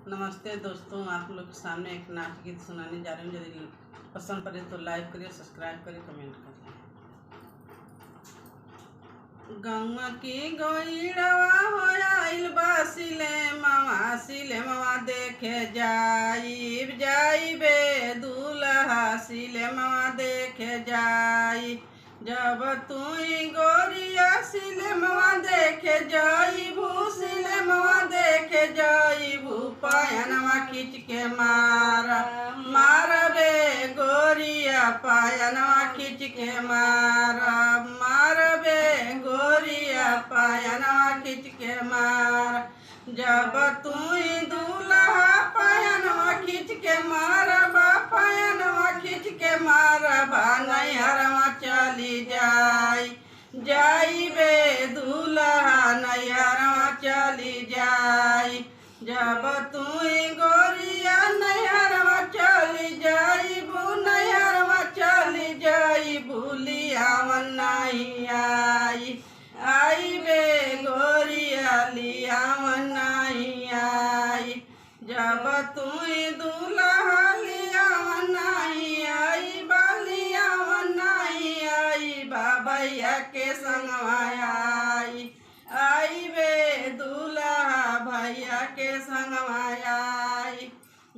नमस्ते दोस्तों, आप लोग के सामने एक नाट्य गीत सुनाने जा रही हूँ। यदि पसंद पड़े तो लाइक करिए, सब्सक्राइब करिए, कमेंट करिए। गौवा की गोइड़वा होया सिले मवा देखे जाइबे दूल्हा सिले मवा देखे जाई। जब तुई गोरिया सिले मवा देखे जाइबू सिले मवा देखे जाइबू पायनवा खींच के मारबे गोरिया पायनवा खींच के मारबे गोरिया पायनवा खींच के मार। जब तुई दूल्हा पायनवा खींच के मारबा पायनवा खींच के मारबा नैहरवा चली जाइबे दूल्हा नैहरवा चली जाई। जब तुई गोरिया नैहरवा चली जाइबू नैहरवा चली जाइबू लियावन नहीं आइबे गोरिया लियावन नहीं आई। जब तुई दूल्हा लियावन नहीं आइबा लियावन नहीं आइबा भैया के संगवा आइबे दूल्हा भैया के संगवा आई।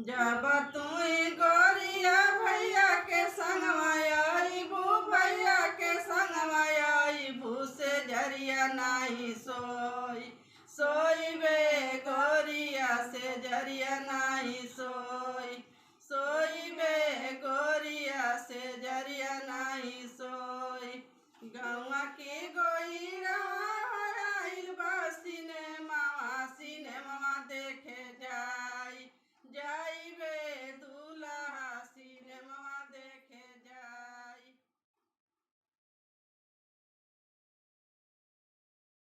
जब तुई गोरिया भैया के संगवा आइबू भैया के संगवा आइबू से जरिया नहीं सोइबे गोरिया से जरिया नहीं